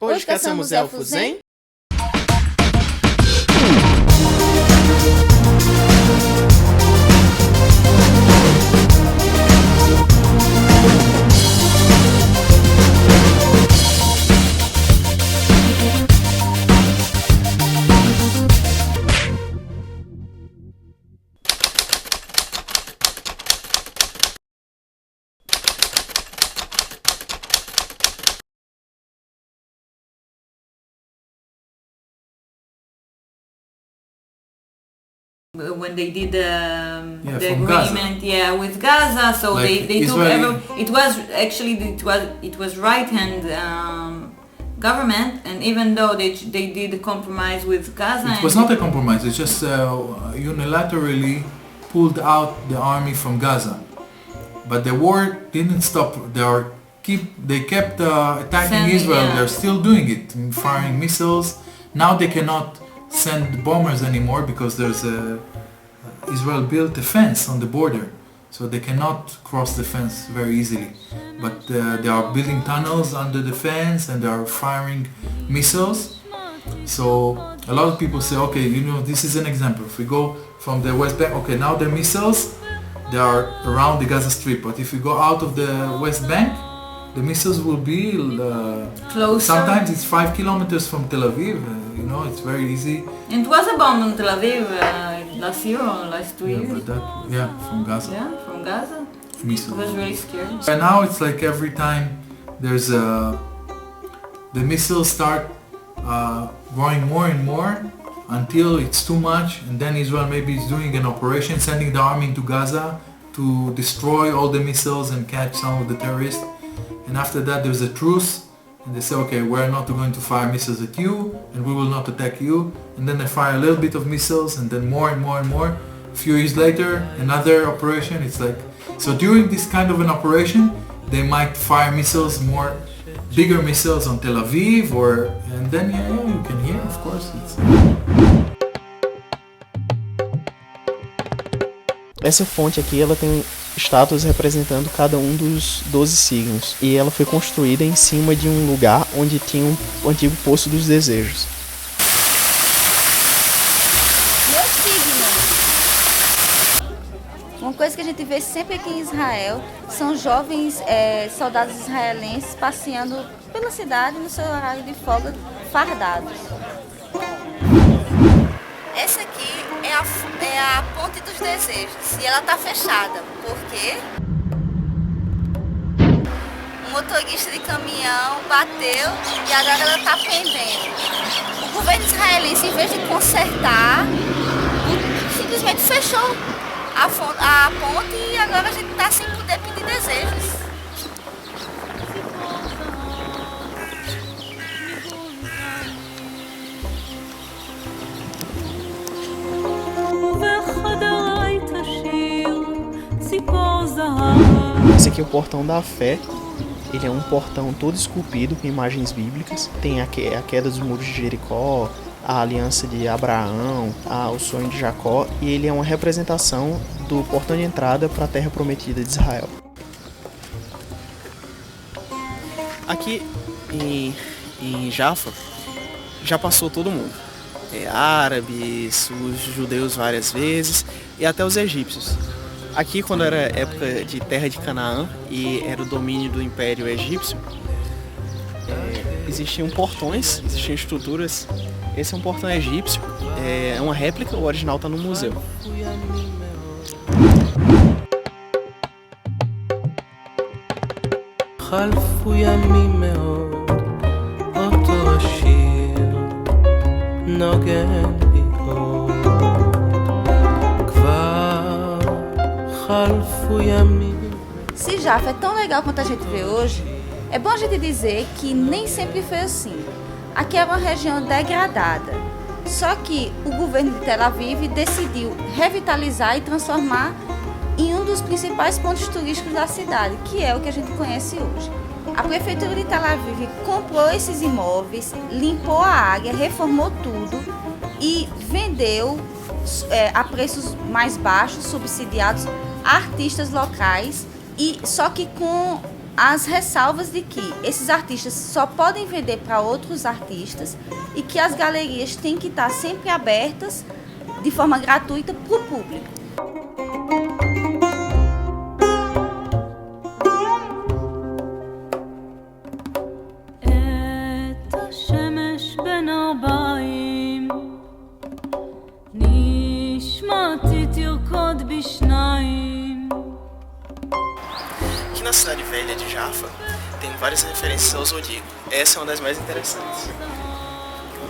Hoje caçamos elfos, hein? When they did the Gaza. agreement, with Gaza, so Like they took Israeli- it was actually it was right hand government, and even though they did a compromise with Gaza, It was not a compromise, it just unilaterally pulled out the army from Gaza. But the war didn't stop. They kept attacking Sending, Israel. yeah. They're still doing it, firing missiles. Now they cannot send bombers anymore because there's Israel built a fence on the border, so they cannot cross the fence very easily. But they are building tunnels under the fence and they are firing missiles. So a lot of people say, okay, this is an example. If we go from the West Bank, okay, now the missiles, they are around the Gaza Strip. But if you go out of the West Bank, the missiles will be closer. Sometimes it's 5 kilometers from Tel Aviv. It's very easy. And it was a bomb in Tel Aviv last year or last 2 years. From Gaza. Yeah, from Gaza. Missiles. It was really scary. And now it's like every time there's the missiles start growing more and more until it's too much, and then Israel maybe is doing an operation, sending the army into Gaza to destroy all the missiles and catch some of the terrorists. And after that there's a truce, and they say, okay, we're not going to fire missiles at you, and we will not attack you. And then they fire a little bit of missiles, and then more and more and more. A few years later, another operation. It's like, so during this kind of an operation, they might fire missiles, bigger missiles on Tel Aviv, and then you can hear, of course. Essa fonte aqui, ela tem estátuas representando cada um dos 12 signos. E ela foi construída em cima de um lugar onde tinha o antigo Poço dos Desejos. Meu signo. Uma coisa que a gente vê sempre aqui em Israel são jovens soldados israelenses passeando pela cidade no seu horário de folga fardados. Essa aqui é a Ponte dos Desejos e ela tá fechada, porque o motorista de caminhão bateu e agora ela tá pendendo. O governo israelense, em vez de consertar, simplesmente fechou a ponte e agora a gente tá sem poder pedir desejos. Esse aqui é o Portão da Fé. Ele é um portão todo esculpido com imagens bíblicas. Tem a queda dos muros de Jericó, a aliança de Abraão, o sonho de Jacó. E ele é uma representação do portão de entrada para a terra prometida de Israel. Aqui em Jaffa já passou todo mundo. Árabes, os judeus várias vezes e até os egípcios. Aqui, quando era época de terra de Canaã e era o domínio do Império Egípcio, existiam portões, existiam estruturas. Esse é um portão egípcio, é uma réplica, o original está no museu. Se Jaffa é tão legal quanto a gente vê hoje, é bom a gente dizer que nem sempre foi assim. Aqui é uma região degradada, só que o governo de Tel Aviv decidiu revitalizar e transformar em um dos principais pontos turísticos da cidade, que é o que a gente conhece hoje. A prefeitura de Tel Aviv comprou esses imóveis, limpou a área, reformou tudo e vendeu a preços mais baixos, subsidiados, a artistas locais, e só que com as ressalvas de que esses artistas só podem vender para outros artistas e que as galerias têm que estar sempre abertas de forma gratuita para o público. Aqui na cidade velha de Jaffa tem várias referências ao Zodíaco. Essa é uma das mais interessantes.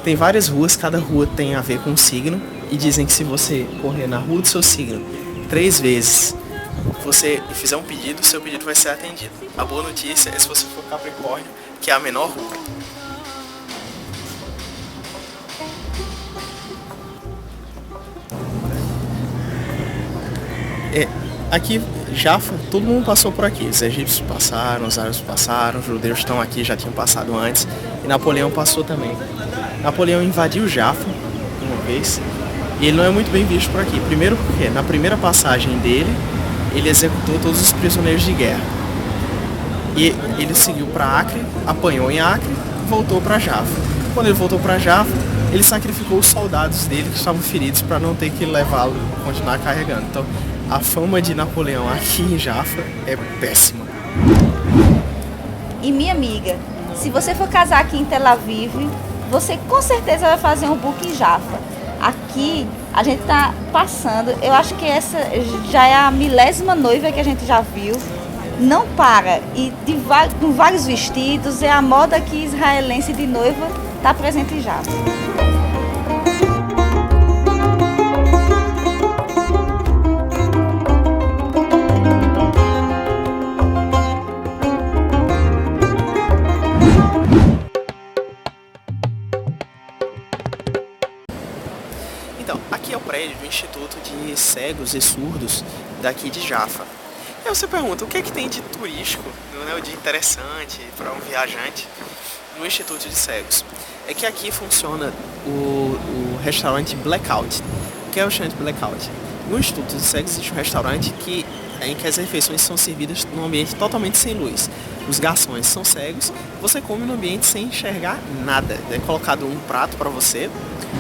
Tem várias ruas, cada rua tem a ver com um signo, e dizem que se você correr na rua do seu signo 3 vezes, você fizer um pedido, seu pedido vai ser atendido. A boa notícia é se você for Capricórnio, que é a menor rua. Aqui, Jaffa, todo mundo passou por aqui. Os egípcios passaram, os árabes passaram, os judeus estão aqui, já tinham passado antes. E Napoleão passou também. Napoleão invadiu Jaffa uma vez e ele não é muito bem visto por aqui. Primeiro porque, na primeira passagem dele, ele executou todos os prisioneiros de guerra. E ele seguiu para Acre, apanhou em Acre e voltou para Jaffa. Quando ele voltou para Jaffa, ele sacrificou os soldados dele que estavam feridos para não ter que levá-lo, continuar carregando. Então, a fama de Napoleão aqui em Jaffa é péssima. E minha amiga, se você for casar aqui em Tel Aviv, você com certeza vai fazer um book em Jaffa. Aqui a gente tá passando, eu acho que essa já é a 1000ª noiva que a gente já viu. Não para, e com vários vestidos, é a moda aqui israelense de noiva tá presente em Jaffa. Então, aqui é o prédio do Instituto de Cegos e Surdos daqui de Jaffa. Aí você pergunta, o que é que tem de turístico, né, de interessante para um viajante no Instituto de Cegos? É que aqui funciona o restaurante Blackout. O que é o restaurante Blackout? No Instituto de Cegos existe um restaurante em que as refeições são servidas num ambiente totalmente sem luz. Os garçons são cegos, você come no ambiente sem enxergar nada. É colocado um prato para você,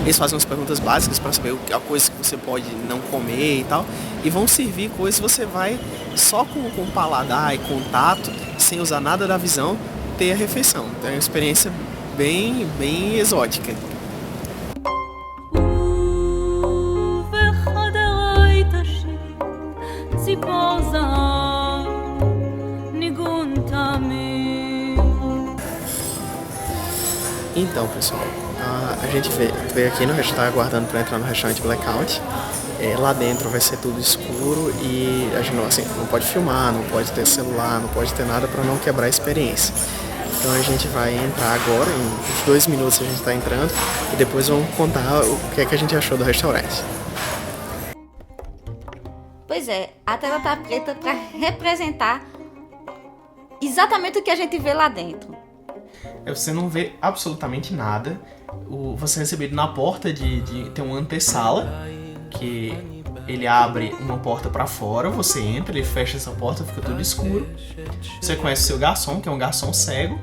eles fazem umas perguntas básicas para saber a coisa que você pode não comer e tal, e vão servir coisas que você vai só com o paladar e contato, sem usar nada da visão, ter a refeição. Então é uma experiência bem exótica. Então, pessoal, a gente veio aqui no restaurante, aguardando para entrar no restaurante Blackout. Lá dentro vai ser tudo escuro e a gente não pode filmar, não pode ter celular, não pode ter nada para não quebrar a experiência. Então a gente vai entrar agora, em uns 2 minutos a gente está entrando, e depois vamos contar o que é que a gente achou do restaurante. Pois é, a tela tá preta para representar exatamente o que a gente vê lá dentro. Você não vê absolutamente nada. Você é recebido na porta tem uma antessala, que ele abre uma porta para fora, você entra, ele fecha essa porta, fica tudo escuro. Você conhece o seu garçom, que é um garçom cego,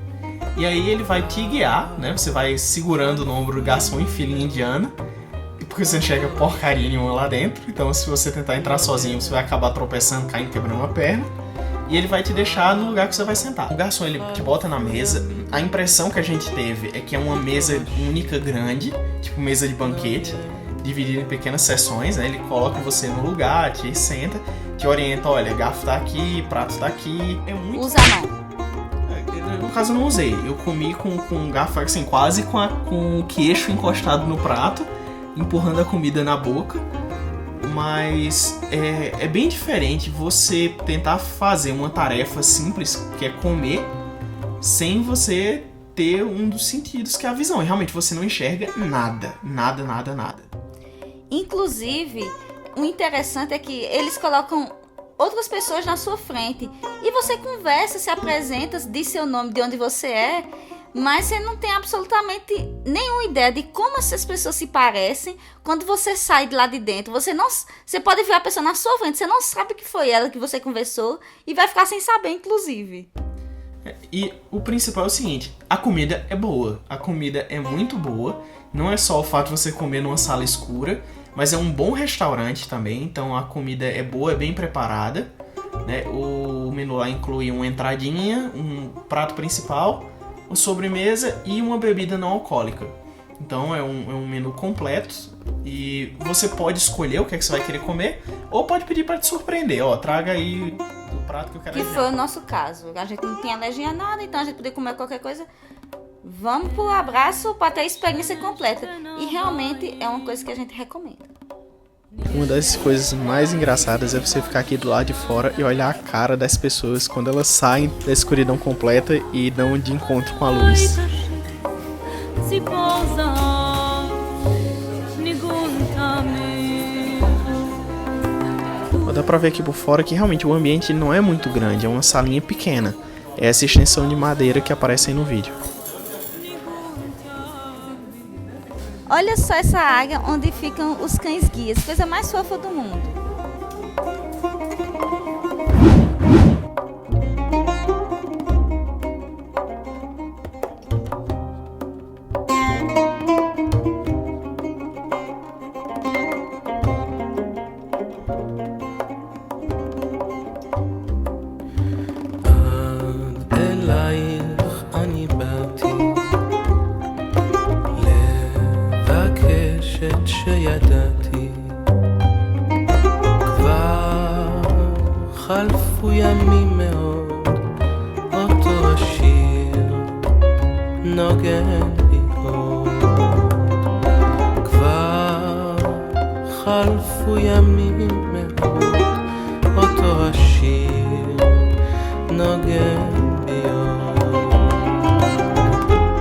e aí ele vai te guiar, né? Você vai segurando no ombro do garçom em filinha indiana, porque você não chega porcaria nenhuma lá dentro. Então se você tentar entrar sozinho, você vai acabar tropeçando, caindo, quebrando uma perna. E ele vai te deixar no lugar que você vai sentar. O garçom, ele te bota na mesa. A impressão que a gente teve é que é uma mesa única grande, tipo mesa de banquete, dividida em pequenas seções, né? Ele coloca você no lugar, te senta, te orienta, olha, garfo tá aqui, prato tá aqui. É muito... Usa não. No caso eu não usei. Eu comi com um garfo assim, quase com o queixo encostado no prato, empurrando a comida na boca. Mas é bem diferente você tentar fazer uma tarefa simples, que é comer, sem você ter um dos sentidos, que é a visão. E realmente você não enxerga nada. Inclusive, o interessante é que eles colocam outras pessoas na sua frente e você conversa, se apresenta, diz seu nome, de onde você é, mas você não tem absolutamente nenhuma ideia de como essas pessoas se parecem quando você sai de lá de dentro. Você pode ver a pessoa na sua frente, você não sabe que foi ela que você conversou e vai ficar sem saber, inclusive. E o principal é o seguinte, a comida é boa, a comida é muito boa, não é só o fato de você comer numa sala escura, mas é um bom restaurante também, então a comida é boa, é bem preparada, né? O menu lá inclui uma entradinha, um prato principal, uma sobremesa e uma bebida não alcoólica. Então é um menu completo e você pode escolher o que é que você vai querer comer ou pode pedir para te surpreender, ó, traga aí o prato que eu quero. Que foi o nosso caso. A gente não tinha alergia a nada, então a gente podia comer qualquer coisa. Vamos pro abraço para ter a experiência completa. E realmente é uma coisa que a gente recomenda. Uma das coisas mais engraçadas é você ficar aqui do lado de fora e olhar a cara das pessoas quando elas saem da escuridão completa e dão de encontro com a luz. Dá pra ver aqui por fora que realmente o ambiente não é muito grande, é uma salinha pequena. É essa extensão de madeira que aparece aí no vídeo. Olha só essa área onde ficam os cães guias, coisa mais fofa do mundo. שידעתי כבר חלפו ימים מאוד אותו השיר נוגן בי עוד כבר חלפו ימים